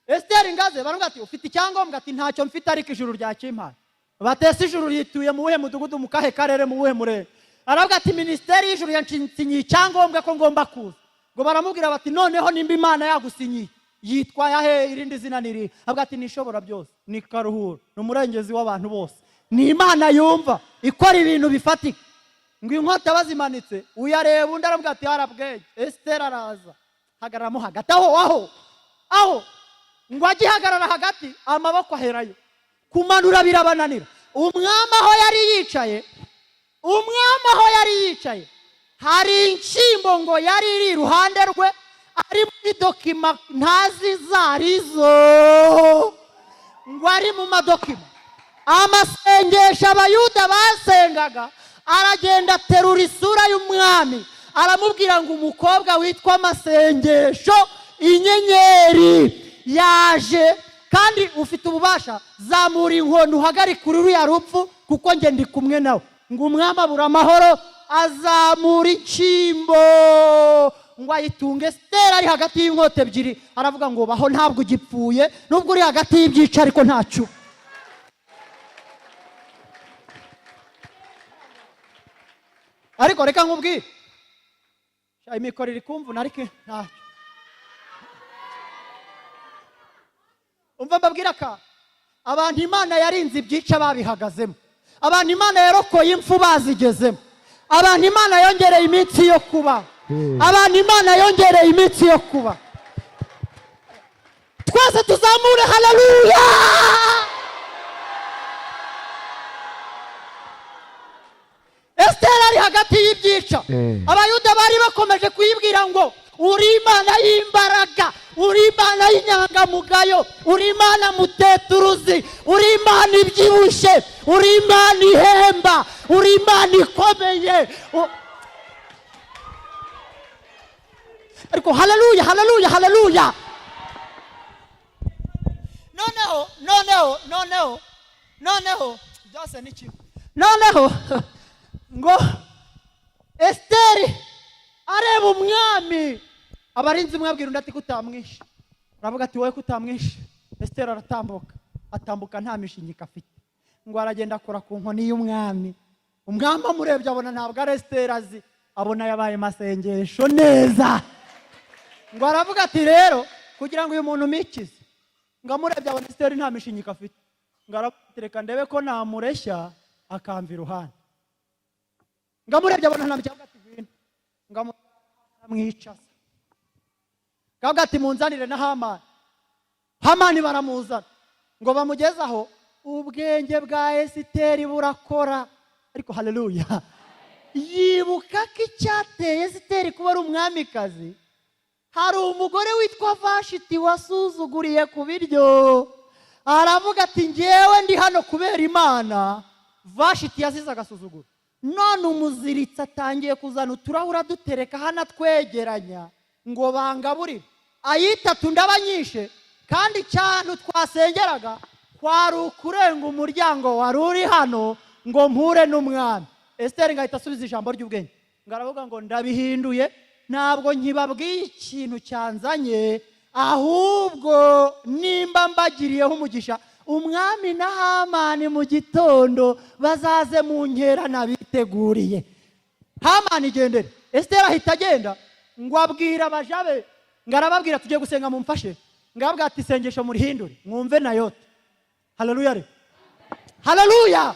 Esiteri ngaze baravuga ati ufite icyangombwa? Ati ntacyo mfite ariko ijuru ryakimpaye. Batese ijuru yituye mu buhe mudugudu, mu kahe karere, mu buhe murenge? Aravuga ati minisiteri y'ijuru yansinyiye icyangombwa ko ngomba kuza. Ngo baramubwira bati noneho nimba Imana yagusinyiye yitwa yahe, irindi zina niri? Avuga ati nishobora byose, ni Karuhura, ni umurengezi w'abantu bose, ni Imana yumva ikora ibintu bifatika. Ngo inkota bazimanitse, uyareba undi aravuga ati harabwenge. Esiteri araza hagararamo hagati aho ngo agihagarara hagati, amaboko aherayo, kumanura birabananira. Umwami aho yari yicaye hari inshyimbo ngo yari iri iruhande rwe, ari muri dokima ntazi izo arizo, ngo ari mu madokima amasengesho abayuda basengaga. Aragenda aterura isura y'umwami, aramubwira ngo umukobwa witwa Masengesho inyenyeri yaje, kandi ufite ububasha, zamura inkoni uhagarike uriya rupfu, kuko njye ndi kumwe nawe. Ngo umwami abura amahoro, azamura inshyimbo ngo ayitunge. Esiteri ari hagati y'inkota ebyiri, aravuga ngo baho, ntabwo ugipfuye, nubwo uri hagati y'ibyica ariko ntacyo. Ariko reka nkubwire, imikoro iri kumvuna ariko ntacyo. Umva mbabwira ka abantu Imana yarinze ibyica babihagazemo, abantu Imana yarokoye impfu bazigezemo, abantu Imana yongereye iminsi yo kuba, abantu Imana yongereye iminsi yo kuba. Twese tuzamure haleluya. Esiteri ari hagati y'ibyica, abayuda bari bakomeje kuyibwira ngo uri Imana y'imbaraga, uri Imana y'inyangamugayo, uri Imana muteturuzi, uri Imana ibyibushye, uri Imana ihemba, uri Imana ikomeye. Ariko haleluya. Noneho byose ni kimwe. Noneho ngo Esiteri areba umwami, abarinzi mwabwira undi ati kutamwishe, aravuga ati wowe kutamwishe. Esiteri atambuka nta mishinyika afite, ngo aragenda akora ku nkoni y'umwami. Umwami amurebye abona ntabwo ari Esiteri azi, abona yabaye masengesho neza. Ngo aravuga ati rero kugira ngo uyu muntu mikize, ngo amurebye abona Esiteri nta mishinyika afite, ngo aratereka ndebe ko namureshya akamva iruhande. Ngo amurebye abona nta micyavuga ati ngwino, ngo amwicaza. Ngo ati munzanire na Hamani. Hamani baramuzana, ngo bamugezaho ubwenge bwa Esiteri burakora. Ariko haleluya, yibuka ko icyateye Esiteri kuba ari umwamikazi, hari umugore witwa Vashiti wasuzuguriye ku biryo. Aravuga ati ngewe ndi hano kubera Imana. Vashiti yazize agasuzuguro, none umuziritsi atangiye kuzana uturahura dutereka hano atwegeranya ngo bangaburire. Ayitatu ndabanyishe, kandi cyane twasengeraga kwari ukurenga umuryango wari uri hano ngo mpure n'umwami. Esiteri ngahita asubiza ijambo ry'ubwenge, ngo aravuga ngo ndabihinduye, ntabwo nkibabwiye ikintu cyanzanye, ahubwo nimba mbagiriyeho umugisha umwami na Hamani mu gitondo bazaze mu nkera nabiteguriye. Hamani igendere. Esiteri ahita agenda, ngo abwira abajabe, ngo arababwira tugiye gusenga mumfashe. Ngo ababwira ati isengesho murihindure mwumve na yote. Haleluya re, haleluya.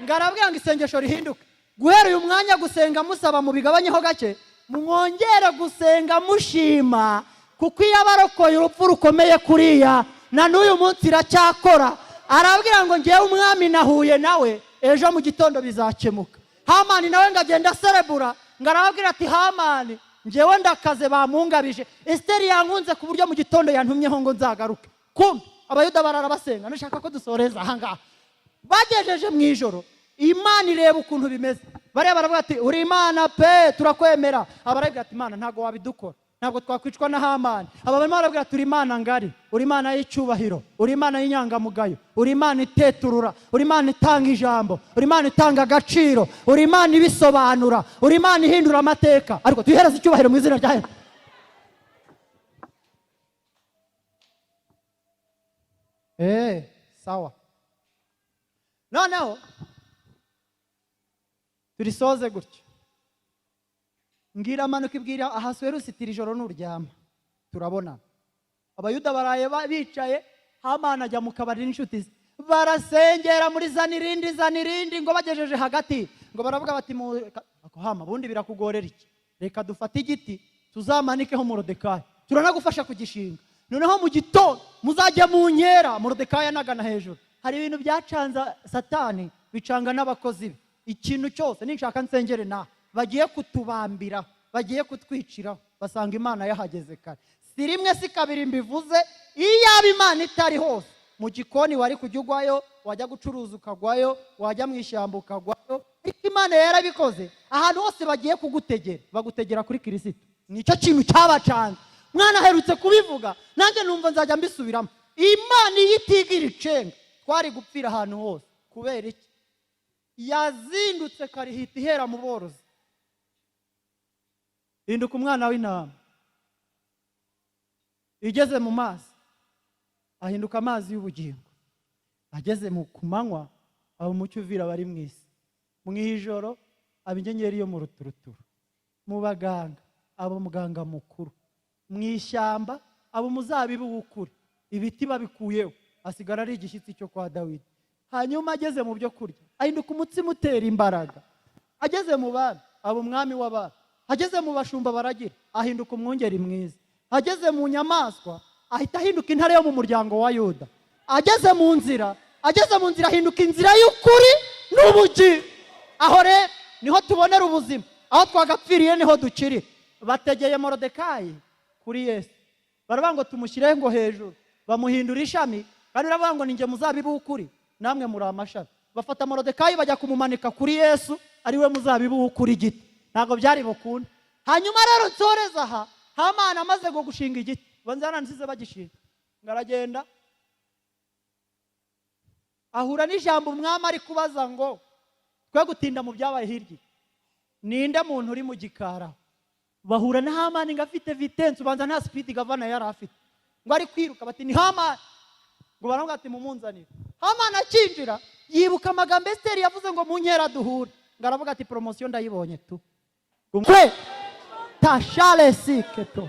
Ngo arabwira ngo isengesho rihinduke, guhera uyu mwanya gusenga musaba mu bigabanyeho gake, mwongere gusenga mushima, kuko iyo abarokoye urupfu rukomeye kuriya na n'uyu munsi iracyakora. Arabwira ngo ngewe umwami nahuye nawe, ejo mu gitondo bizakemuka. Hamani nawe ngo agenda aserebura, ngo arababwira ati Hamani ngewe ndakaze bamungabije, Esiteri yankunze ku buryo mu gitondo yantumyeho ngo nzagaruke. Kumbe abayuda barara basenga, nashaka ko dusoreza ahangaha. Bagejeje mu ijoro, Imana ireba ukuntu bimeze, bariya baravuga ati uri Imana pe turakwemera. Abarabwira ati Imana ntago wabidukora, ntabwo twakwicwa na Hamani. Aba barimo barabwira ati uri Imana ngari, uri Imana y'icyubahiro, uri Imana y'inyangamugayo, uri Imana iteturura, uri Imana itanga ijambo, uri Imana itanga agaciro, uri Imana ibisobanura, uri Imana ihindura amateka. Ariko tuyihereze icyubahiro mu izina rya Yesu. Sawa. Noneho turisoze gutyo, ngira amanuka ibwira Ahasuwerusi iti ijoro nuryama turabona. Abayuda baraye bicaye, Hamani ajya mu kabari n'inshuti ze, barasengera muri zanirindi, ngo bagejeje hagati, ngo baravuga bati ako Hama bundi birakugorera iki, reka dufate igiti tuzamanikeho Morodekayi, turanagufasha kugishinga, noneho mu gitondo muzajya mu nkera. Morodekayi anagana hejuru. Hari ibintu byacanza Satani, bicanga n'abakozi be. Ikintu cyose ninshaka nsengere na bagiye kutubambira, bagiye kutwiciraho, basanga Imana yahageze kare. Si rimwe si kabiri mbivuze, iyo Imana itari hose, mu gikoni wari kujyugwayo, wajya gucuruza ukagwayo, wajya mu ishyamba ukagwayo. Imana yarabikoze. Ahantu hose bagiye kugutegera, bagutegera kuri Kristo. Nicyo kintu cyabacanze. Mwana aherutse kubivuga, nanjye numva nzajya mbisubiramo. Imana yitigira icenga, twari gupfira ahantu hose. Kubera iki? Yazindutse karihita ihera mu borozi, hinduka umwana w'intama. Igeze mu mazi, ahinduka amazi y'ubugingo. Ageze mu kumanywa, aba umucyo uvira bari mu isi. Mu ijoro, aba inyenyeri yo mu ruturuturu. Mu baganga, aba muganga mukuru. Mu ishyamba, aba umuzabibu w'ukuri. Ibiti babikuyeho, asigara ari igishyitsi cyo kwa Dawidi. Hanyuma ageze mu byo kurya, ahinduka umutsima utera imbaraga. Ageze mu bana, aba umwami w'abana. Ageze mu bashumba baragira, ahinduka umwungeri mwiza. Ageze mu nyamaswa, ahita ahinduka intare yo mu muryango wa Yuda. Ageze mu nzira ahinduka inzira y'ukuri n'ubugingo. Aho rero niho tubonera ubuzima, aho twagapfiriye niho dukiri. Bategeye Morodekayi kuri Yesu, baravuga ngo tumushyire ngo hejuru, bamuhindura ishami, kandi baravuga ngo ninjye muzabibu w'ukuri, namwe muri amashami. Bafata Morodekayi bajya kumumanika kuri Yesu, ari we muzabibu w'ukuri igiti. Ntabwo byari bukunde. Hanyuma rero nsoreza aha, Hamani amaze go gushinga igiti, banzana nsize bagishinga, ngaragenda ahura n'ijambo umwami ari kubaza ngo twe gutinda mu byabaye hirya, ninde muntu uri mu gikara. Bahura na Hamani ngafite vitense, ubanza nta speed gavana yari afite, ngo ari kwiruka, bati ni Hamani, ngo baravuga ati mumunzanire. Hamani akinjira, yibuka amagambo Esiteri yavuze ngo mu nkera duhure, ngaravuga ati promotion ndayibonye tu, kwe tashale siketo.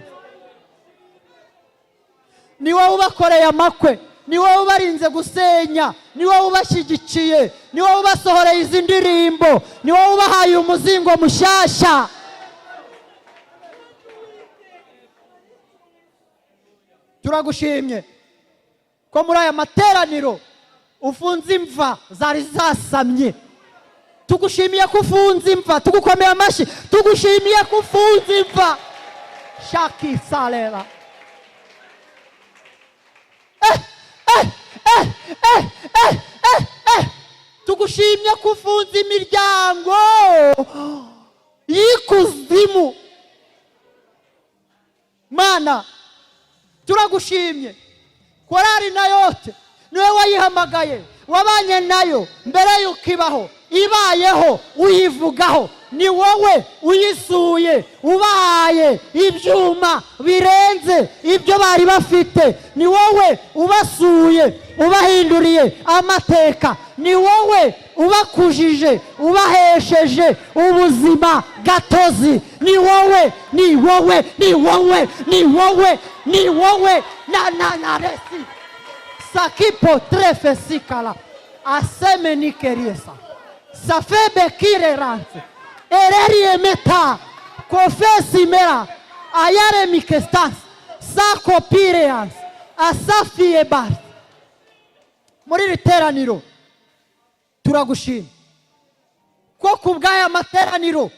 Ni wowe ubakoreye amakwe, ni wowe ubarinze gusenya, ni wowe ubashyigikiye, ni wowe ubasohoreye izi ndirimbo, ni wowe ubahaye umuzingo mushyashya. Turagushimye ko muri aya materaniro ufunze imva zari zasamye. Tugushimiye ko ufunze imva, tugukomeye amashyi, tugushimiye ko ufunze imva. Shaki salera. Tugushimye ko ufunze imiryango y'ikuzimu. Mana, turagushimye. Korari Nayote niwe wayihamagaye, wabanye nayo mbere y'ukibaho, ibayeho, uyivugaho. Ni wowe uyisuye, ubahaye ibyuma birenze ibyo bari bafite. Ni wowe ubasuye, ubahinduriye amateka. Ni wowe ubakujije, ubahesheje ubuzima gatozi. Ni wowe, ni wowe, ni wowe, ni wowe, ni wowe. Na resi sakipo trefe sikala aseme nikeriesa safebe kireranse ereri emeta kofesi mera ayare mikestas sako pireans asafi ebar. Muri riteraniro turagushima ko kubwaya materaniro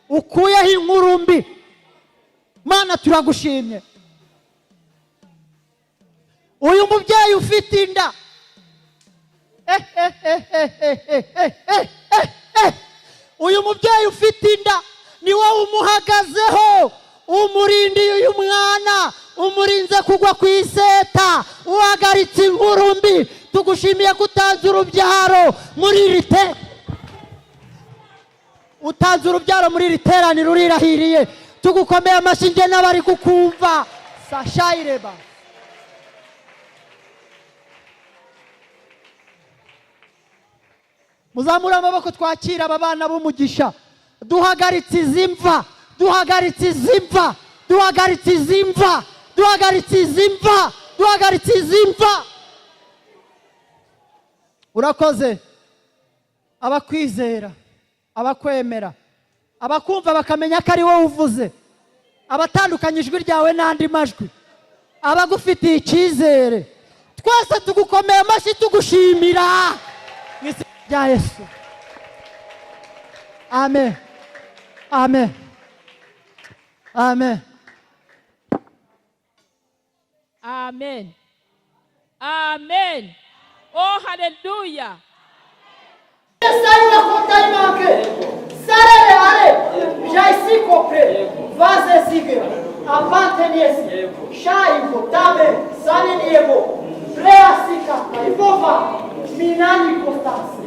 ukuyeho inkuru mbi. Mana, turagushimye. Uyu mubyeyi ufite inda, uyu mubyeyi ufite inda ni wowe umuhagazeho, umurindiye uyu mwana, umurinze kugwa ku iseta, uhagaritse inkuru mbi. Tugushimiye ko utanze urubyaro muri iri utanze urubyaro muri iri teraniro, urirahiriye. Tugukomeye amashyi nge n'abari kukumva. Sashayireba. Muzamura amaboko twakira aba bana b'umugisha. Duhagaritse izimva, duhagaritse izimva, duhagaritse izimva, duhagaritse izimva, duhagaritse izimva. Urakoze abakwizera, abakwemera, abakumva bakamenya ko ari wowe uvuze, abatandukanye ijwi ryawe n'andi majwi, abagufitiye icyizere. Twese tugukomeye amashyi tugushimira ya Yesu. Amen. Amen. Amen. Amen. Amen. Oh, hallelujah. Minani Constance,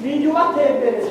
minyu atembere.